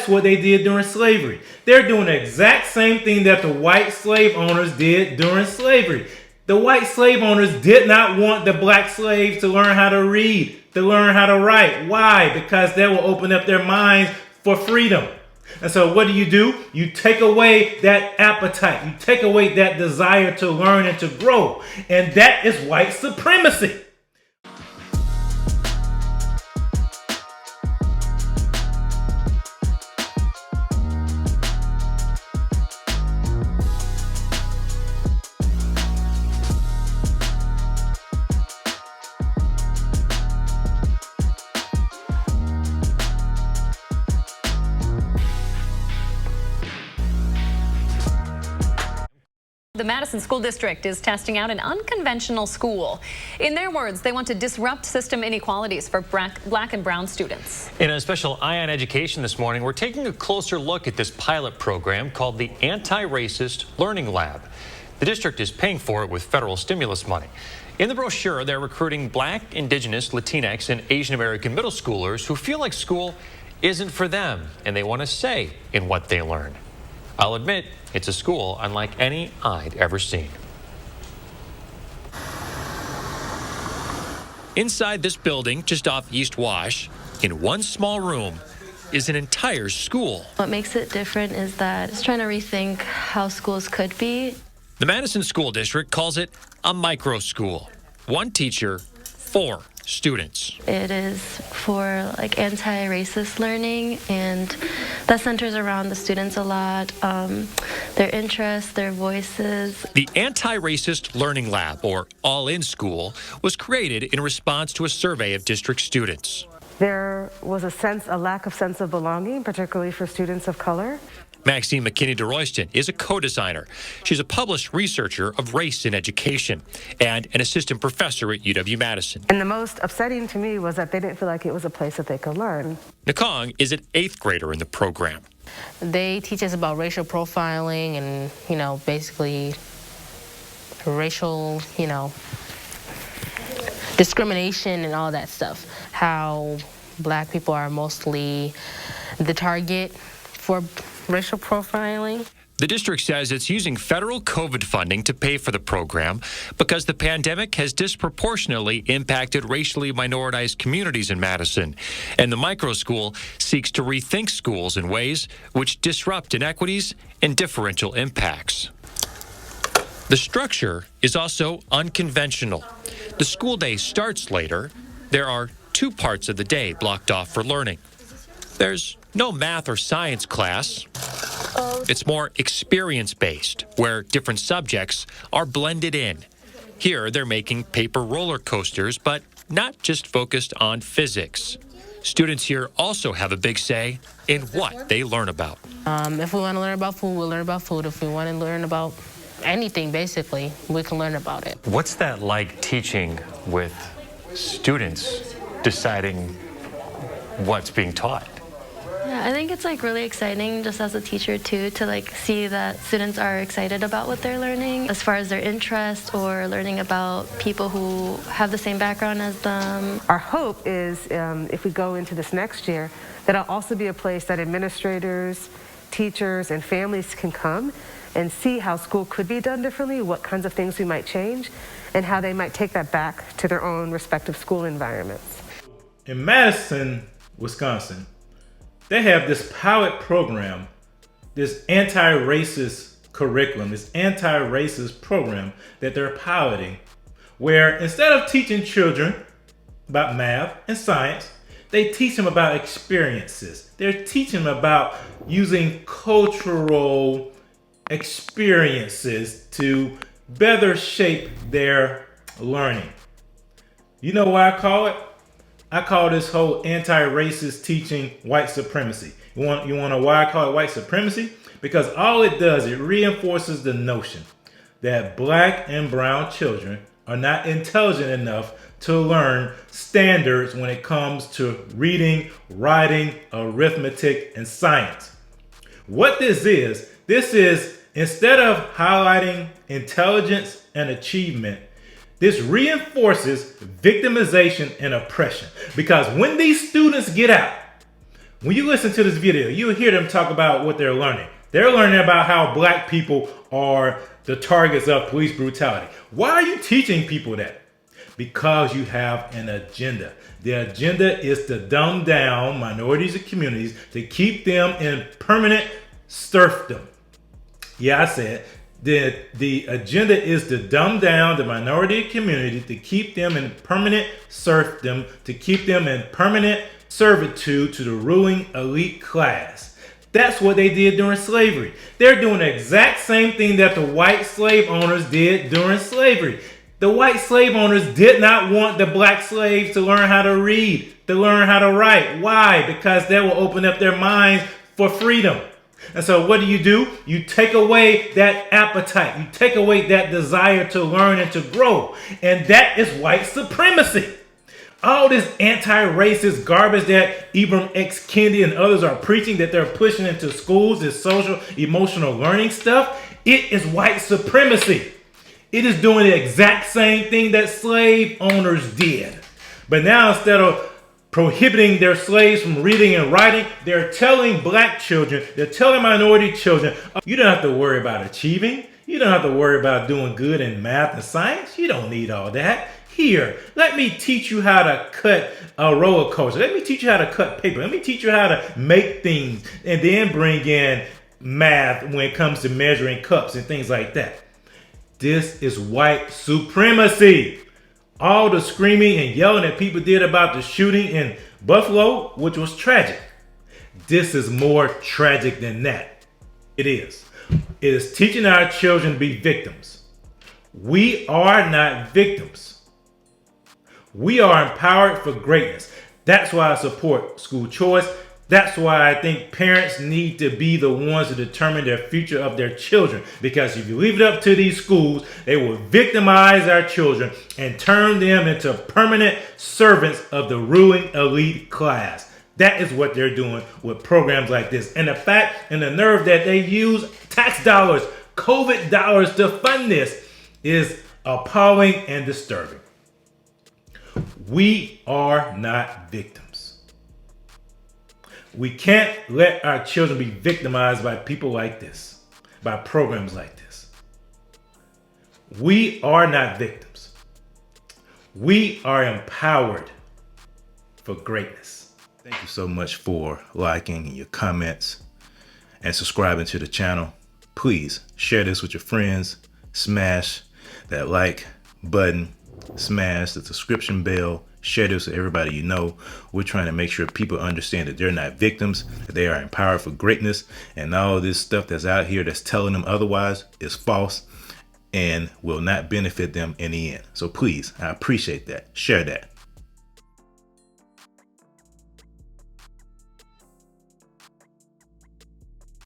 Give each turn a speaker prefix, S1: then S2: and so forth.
S1: That's what they did during slavery. They're doing the exact same thing that the white slave owners did during slavery. The white slave owners did not want the black slaves to learn how to read, to learn how to write. Why? Because that will open up their minds for freedom. And so what do? You take away that appetite. You take away that desire to learn and to grow. And that is white supremacy.
S2: The Madison School District is testing out an unconventional school. In their words, they want to disrupt system inequalities for black and brown students.
S3: In a special Eye on Education this morning, we're taking a closer look at this pilot program called the Anti-Racist Learning Lab. The district is paying for it with federal stimulus money. In the brochure, they're recruiting Black, Indigenous, Latinx, and Asian American middle schoolers who feel like school isn't for them and they want a say in what they learn. I'll admit, it's a school unlike any I'd ever seen. Inside this building, just off East Wash, in one small room, is an entire school.
S4: What makes it different is that it's trying to rethink how schools could be.
S3: The Madison School District calls it a micro school. One teacher, 4 students.
S4: It is for like anti-racist learning, and that centers around the students a lot, their interests, their voices.
S3: The Anti-Racist Learning Lab, or All-In School, was created in response to a survey of district students.
S5: There was a lack of sense of belonging, particularly for students of color.
S3: Maxine McKinney DeRoyston is a co-designer. She's a published researcher of race in education and an assistant professor at UW-Madison.
S5: And the most upsetting to me was that they didn't feel like it was a place that they could learn.
S3: Nakong is an 8th grader in the program.
S6: They teach us about racial profiling and, basically racial, discrimination and all that stuff. How black people are mostly the target for racial profiling.
S3: The district says it's using federal COVID funding to pay for the program because the pandemic has disproportionately impacted racially minoritized communities in Madison. And the micro school seeks to rethink schools in ways which disrupt inequities and differential impacts. The structure is also unconventional. The school day starts later. There are 2 parts of the day blocked off for learning. There's no math or science class. It's more experience-based, where different subjects are blended in. Here, they're making paper roller coasters, but not just focused on physics. Students here also have a big say in what they learn about.
S6: If we want to learn about food, we'll learn about food. If we want to learn about anything, basically, we can learn about it.
S3: What's that like teaching with students deciding what's being taught?
S4: Yeah, I think it's really exciting just as a teacher too to see that students are excited about what they're learning as far as their interest or learning about people who have the same background as them.
S5: Our hope is if we go into this next year, that it'll also be a place that administrators, teachers, and families can come and see how school could be done differently, what kinds of things we might change, and how they might take that back to their own respective school environments.
S1: In Madison, Wisconsin, they have this pilot program, this anti-racist curriculum, this anti-racist program that they're piloting, where instead of teaching children about math and science, they teach them about experiences. They're teaching them about using cultural experiences to better shape their learning. You know what I call it? I call this whole anti-racist teaching white supremacy. You want to know why I call it white supremacy? Because all it does, it reinforces the notion that black and brown children are not intelligent enough to learn standards when it comes to reading, writing, arithmetic, and science. What this is instead of highlighting intelligence and achievement, this reinforces victimization and oppression. Because when these students get out, When you listen to this video, you'll hear them talk about what they're learning. They're learning about how black people are the targets of police brutality. Why are you teaching people that? Because you have an agenda. The agenda is to dumb down minorities and communities to keep them in permanent serfdom. Yeah, I said the agenda is to dumb down the minority community to keep them in permanent serfdom, to keep them in permanent servitude to the ruling elite class. That's what they did during slavery. They're doing the exact same thing that the white slave owners did during slavery. The white slave owners did not want the black slaves to learn how to read, to learn how to write. Why? Because that will open up their minds for freedom. And so what do? You take away that appetite. You take away that desire to learn and to grow. And that is white supremacy. All this anti-racist garbage that Ibram X. Kendi and others are preaching, that they're pushing into schools, this social emotional learning stuff, it is white supremacy. It is doing the exact same thing that slave owners did. But now instead of prohibiting their slaves from reading and writing, they're telling black children, they're telling minority children, you don't have to worry about achieving. You don't have to worry about doing good in math and science. You don't need all that. Here, let me teach you how to cut a roller coaster. Let me teach you how to cut paper. Let me teach you how to make things and then bring in math when it comes to measuring cups and things like that. This is white supremacy. All the screaming and yelling that people did about the shooting in Buffalo, which was tragic. This is more tragic than that. It is. It is teaching our children to be victims. We are not victims. We are empowered for greatness. That's why I support school choice. That's why I think parents need to be the ones to determine their future of their children. Because if you leave it up to these schools, they will victimize our children and turn them into permanent servants of the ruling elite class. That is what they're doing with programs like this. And the fact and the nerve that they use tax dollars, COVID dollars to fund this is appalling and disturbing. We are not victims. We can't let our children be victimized by people like this, by programs like this. We are not victims. We are empowered for greatness. Thank you so much for liking your comments and subscribing to the channel. Please share this with your friends. Smash that like button. Smash the subscription bell. Share this with everybody you know. We're trying to make sure people understand that they're not victims, that they are empowered for greatness, and all this stuff that's out here that's telling them otherwise is false and will not benefit them in the end. So please, I appreciate that. Share that.